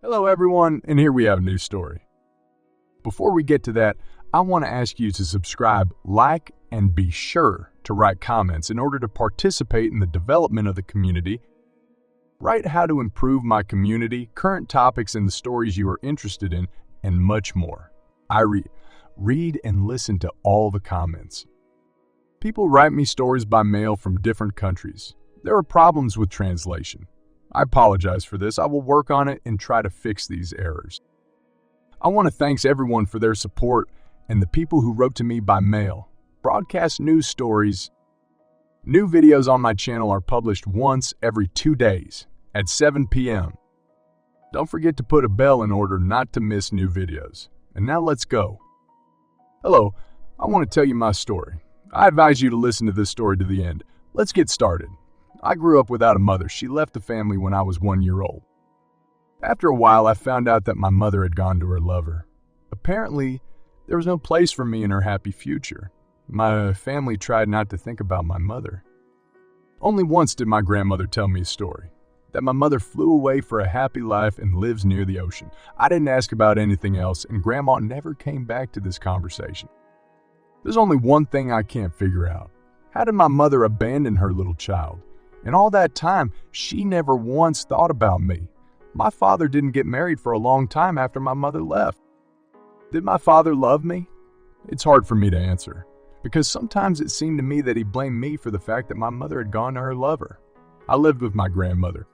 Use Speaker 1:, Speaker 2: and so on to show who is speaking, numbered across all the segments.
Speaker 1: Hello everyone, and here we have a new story. Before we get to that, I want to ask you to subscribe, like, and be sure to write comments in order to participate in the development of the community. Write how to improve my community, current topics and the stories you are interested in, and much more. I read and listen to all the comments. People write me stories by mail from different countries. There are problems with translation. I apologize for this. I will work on it and try to fix these errors. I want to thank everyone for their support and the people who wrote to me by mail. Broadcast news stories. New videos on my channel are published once every 2 days at 7 p.m. Don't forget to put a bell in order not to miss new videos. And now let's go. Hello, I want to tell you my story. I advise you to listen to this story to the end. Let's get started. I grew up without a mother. She left the family when I was 1 year old. After a while, I found out that my mother had gone to her lover. Apparently, there was no place for me in her happy future. My family tried not to think about my mother. Only once did my grandmother tell me a story, that my mother flew away for a happy life and lives near the ocean. I didn't ask about anything else, and Grandma never came back to this conversation. There's only one thing I can't figure out. How did my mother abandon her little child? In all that time, she never once thought about me. My father didn't get married for a long time after my mother left. Did my father love me? It's hard for me to answer, because sometimes it seemed to me that he blamed me for the fact that my mother had gone to her lover. I lived with my grandmother.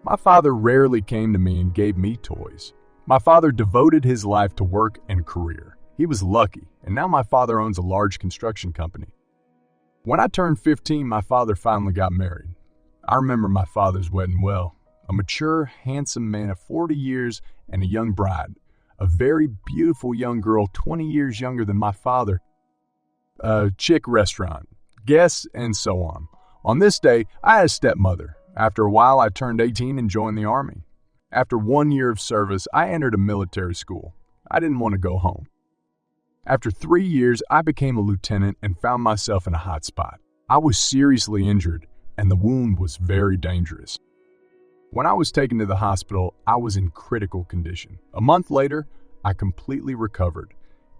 Speaker 1: My father rarely came to me and gave me toys. My father devoted his life to work and career. He was lucky, and now my father owns a large construction company. When I turned 15, my father finally got married. I remember my father's wedding well. A mature, handsome man of 40 years and a young bride. A very beautiful young girl, 20 years younger than my father. A chick restaurant, guests, and so on. On this day, I had a stepmother. After a while, I turned 18 and joined the Army. After 1 year of service, I entered a military school. I didn't want to go home. After 3 years, I became a lieutenant and found myself in a hot spot. I was seriously injured, and the wound was very dangerous. When I was taken to the hospital, I was in critical condition. A month later, I completely recovered.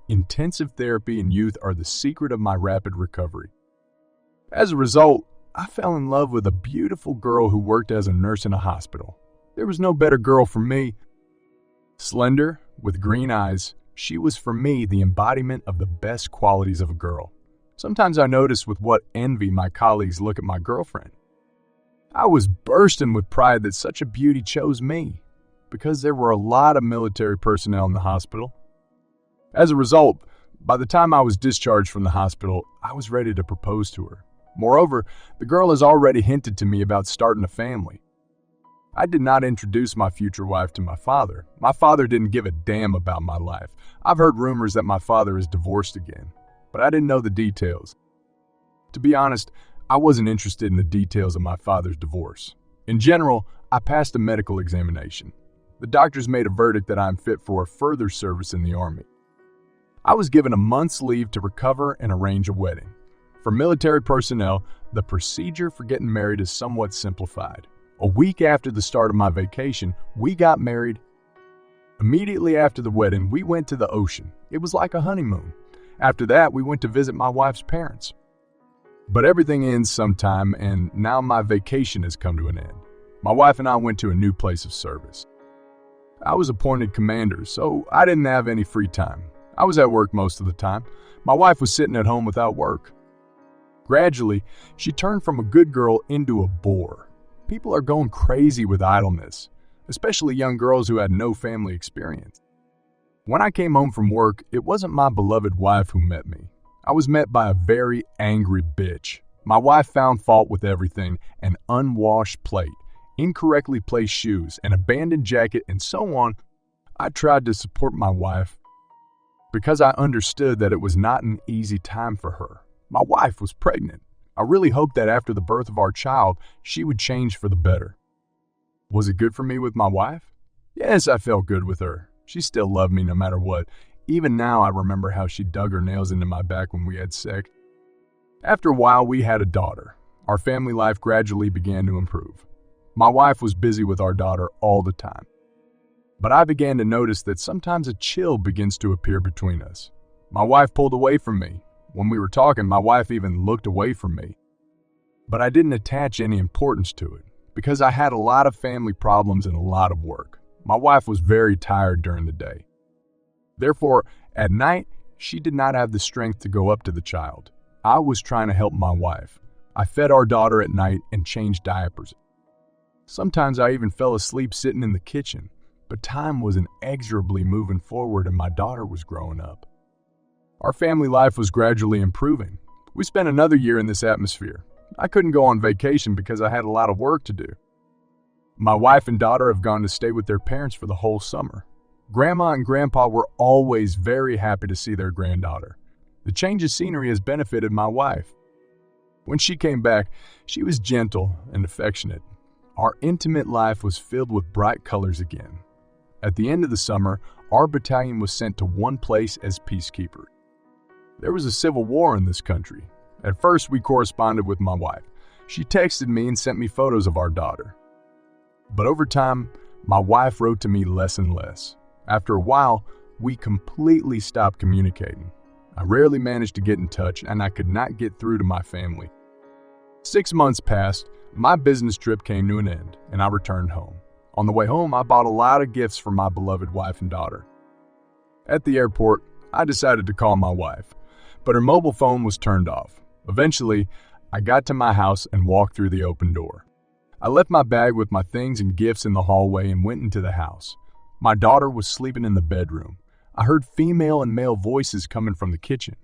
Speaker 1: Intensive therapy and youth are the secret of my rapid recovery. As a result, I fell in love with a beautiful girl who worked as a nurse in a hospital. There was no better girl for me. Slender, with green eyes, she was for me the embodiment of the best qualities of a girl. Sometimes I notice with what envy my colleagues look at my girlfriend. I was bursting with pride that such a beauty chose me, because there were a lot of military personnel in the hospital. As a result, by the time I was discharged from the hospital, I was ready to propose to her. Moreover, the girl has already hinted to me about starting a family. I did not introduce my future wife to my father. My father didn't give a damn about my life. I've heard rumors that my father is divorced again, but I didn't know the details. To be honest, I wasn't interested in the details of my father's divorce. In general, I passed a medical examination. The doctors made a verdict that I am fit for further service in the Army. I was given a month's leave to recover and arrange a wedding. For military personnel, the procedure for getting married is somewhat simplified. A week after the start of my vacation, we got married. Immediately after the wedding, we went to the ocean. It was like a honeymoon. After that, we went to visit my wife's parents. But everything ends sometime, and now my vacation has come to an end. My wife and I went to a new place of service. I was appointed commander, so I didn't have any free time. I was at work most of the time. My wife was sitting at home without work. Gradually, she turned from a good girl into a bore. People are going crazy with idleness, especially young girls who had no family experience. When I came home from work, it wasn't my beloved wife who met me. I was met by a very angry bitch. My wife found fault with everything: an unwashed plate, incorrectly placed shoes, an abandoned jacket, and so on. I tried to support my wife because I understood that it was not an easy time for her. My wife was pregnant. I really hoped that after the birth of our child, she would change for the better. Was it good for me with my wife? Yes, I felt good with her. She still loved me no matter what. Even now, I remember how she dug her nails into my back when we had sex. After a while, we had a daughter. Our family life gradually began to improve. My wife was busy with our daughter all the time. But I began to notice that sometimes a chill begins to appear between us. My wife pulled away from me. When we were talking, my wife even looked away from me. But I didn't attach any importance to it, because I had a lot of family problems and a lot of work. My wife was very tired during the day. Therefore, at night, she did not have the strength to go up to the child. I was trying to help my wife. I fed our daughter at night and changed diapers. Sometimes I even fell asleep sitting in the kitchen, but time was inexorably moving forward and my daughter was growing up. Our family life was gradually improving. We spent another year in this atmosphere. I couldn't go on vacation because I had a lot of work to do. My wife and daughter have gone to stay with their parents for the whole summer. Grandma and Grandpa were always very happy to see their granddaughter. The change of scenery has benefited my wife. When she came back, she was gentle and affectionate. Our intimate life was filled with bright colors again. At the end of the summer, our battalion was sent to one place as peacekeeper. There was a civil war in this country. At first, we corresponded with my wife. She texted me and sent me photos of our daughter. But over time, my wife wrote to me less and less. After a while, we completely stopped communicating. I rarely managed to get in touch, and I could not get through to my family. 6 months passed, my business trip came to an end, and I returned home. On the way home, I bought a lot of gifts for my beloved wife and daughter. At the airport, I decided to call my wife, but her mobile phone was turned off. Eventually, I got to my house and walked through the open door. I left my bag with my things and gifts in the hallway and went into the house. My daughter was sleeping in the bedroom. I heard female and male voices coming from the kitchen.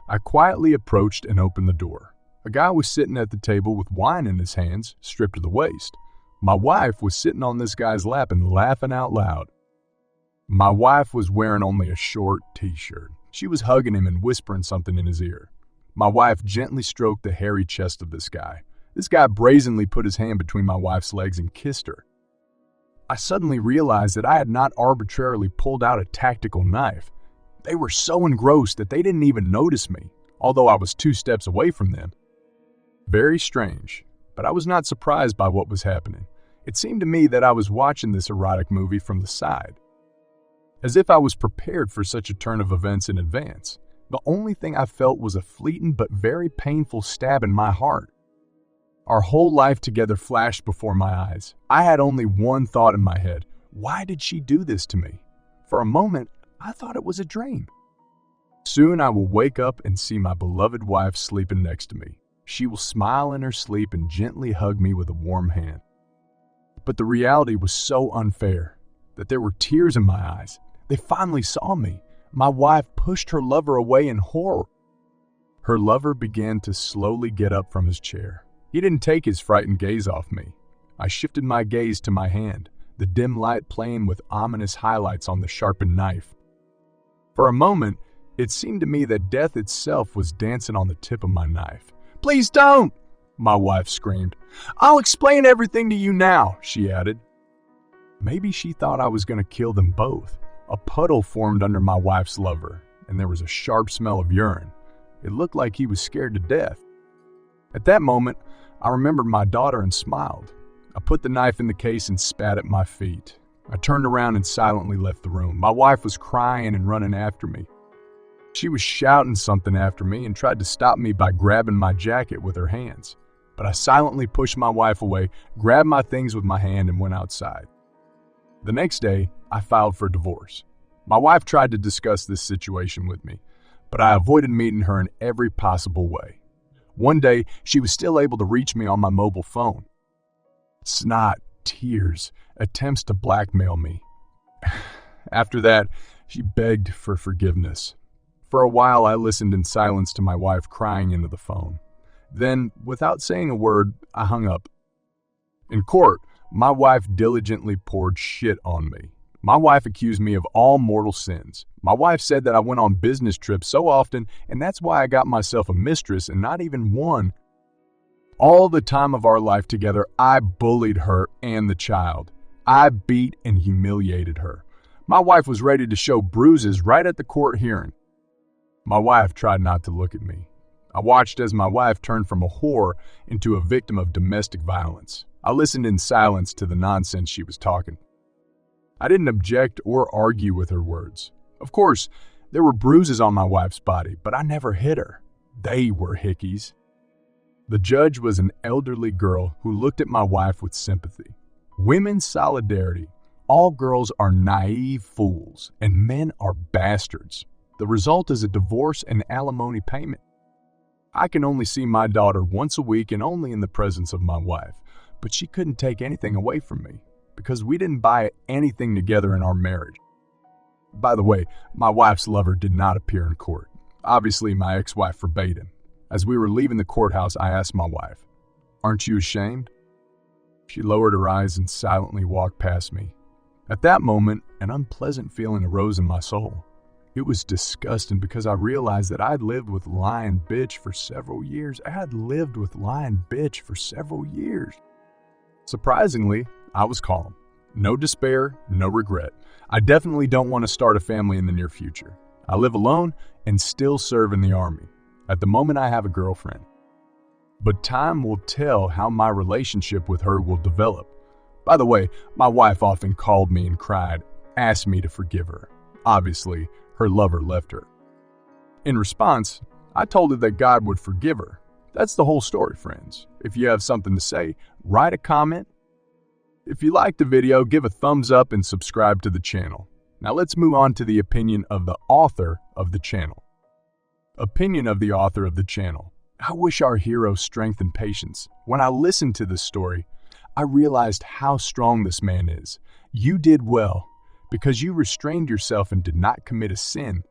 Speaker 1: I quietly approached and opened the door. A guy was sitting at the table with wine in his hands, stripped to the waist. My wife was sitting on this guy's lap and laughing out loud. My wife was wearing only a short t-shirt. She was hugging him and whispering something in his ear. My wife gently stroked the hairy chest of this guy. This guy brazenly put his hand between my wife's legs and kissed her. I suddenly realized that I had not arbitrarily pulled out a tactical knife. They were so engrossed that they didn't even notice me, although I was 2 steps away from them. Very strange, but I was not surprised by what was happening. It seemed to me that I was watching this erotic movie from the side, as if I was prepared for such a turn of events in advance. The only thing I felt was a fleeting but very painful stab in my heart. Our whole life together flashed before my eyes. I had only one thought in my head. Why did she do this to me? For a moment, I thought it was a dream. Soon I will wake up and see my beloved wife sleeping next to me. She will smile in her sleep and gently hug me with a warm hand. But the reality was so unfair that there were tears in my eyes. They finally saw me. My wife pushed her lover away in horror. Her lover began to slowly get up from his chair. He didn't take his frightened gaze off me. I shifted my gaze to my hand, the dim light playing with ominous highlights on the sharpened knife. For a moment, it seemed to me that death itself was dancing on the tip of my knife. "Please don't!" my wife screamed. "I'll explain everything to you now," she added. Maybe she thought I was going to kill them both. A puddle formed under my wife's lover, and there was a sharp smell of urine. It looked like he was scared to death. At that moment, I remembered my daughter and smiled. I put the knife in the case and spat at my feet. I turned around and silently left the room. My wife was crying and running after me. She was shouting something after me and tried to stop me by grabbing my jacket with her hands. But I silently pushed my wife away, grabbed my things with my hand, and went outside. The next day, I filed for divorce. My wife tried to discuss this situation with me, but I avoided meeting her in every possible way. One day, she was still able to reach me on my mobile phone. Snot, tears, attempts to blackmail me. After that, she begged for forgiveness. For a while, I listened in silence to my wife crying into the phone. Then, without saying a word, I hung up. In court, my wife diligently poured shit on me. My wife accused me of all mortal sins. My wife said that I went on business trips so often, and that's why I got myself a mistress and not even one. All the time of our life together, I bullied her and the child. I beat and humiliated her. My wife was ready to show bruises right at the court hearing. My wife tried not to look at me. I watched as my wife turned from a whore into a victim of domestic violence. I listened in silence to the nonsense she was talking. I didn't object or argue with her words. Of course, there were bruises on my wife's body, but I never hit her. They were hickeys. The judge was an elderly girl who looked at my wife with sympathy. Women's solidarity. All girls are naive fools, and men are bastards. The result is a divorce and alimony payment. I can only see my daughter once a week and only in the presence of my wife, but she couldn't take anything away from me because we didn't buy anything together in our marriage. By the way, my wife's lover did not appear in court. Obviously, my ex-wife forbade him. As we were leaving the courthouse, I asked my wife, "Aren't you ashamed?" She lowered her eyes and silently walked past me. At that moment, an unpleasant feeling arose in my soul. It was disgusting because I realized that I had lived with lying bitch for several years. Surprisingly, I was calm. No despair, no regret. I definitely don't want to start a family in the near future. I live alone and still serve in the Army. At the moment, I have a girlfriend. But time will tell how my relationship with her will develop. By the way, my wife often called me and cried, asked me to forgive her. Obviously, her lover left her. In response, I told her that God would forgive her. That's the whole story, friends. If you have something to say, write a comment. If you liked the video, give a thumbs up and subscribe to the channel. Now let's move on to the opinion of the author of the channel. Opinion of the author of the channel. I wish our hero strength and patience. When I listened to this story, I realized how strong this man is. You did well because you restrained yourself and did not commit a sin.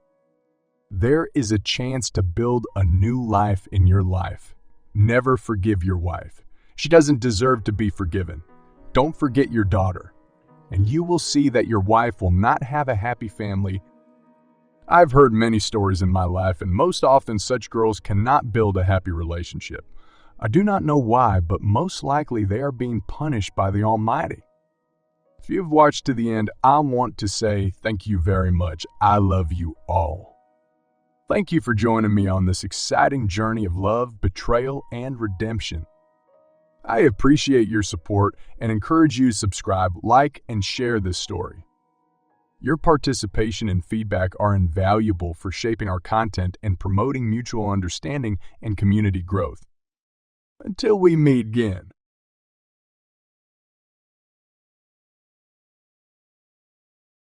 Speaker 1: There is a chance to build a new life in your life. Never forgive your wife. She doesn't deserve to be forgiven. Don't forget your daughter, and you will see that your wife will not have a happy family. I've heard many stories in my life, and most often such girls cannot build a happy relationship. I do not know why, but most likely they are being punished by the Almighty. If you've watched to the end, I want to say thank you very much. I love you all. Thank you for joining me on this exciting journey of love, betrayal, and redemption. I appreciate your support and encourage you to subscribe, like, and share this story. Your participation and feedback are invaluable for shaping our content and promoting mutual understanding and community growth. Until we meet again.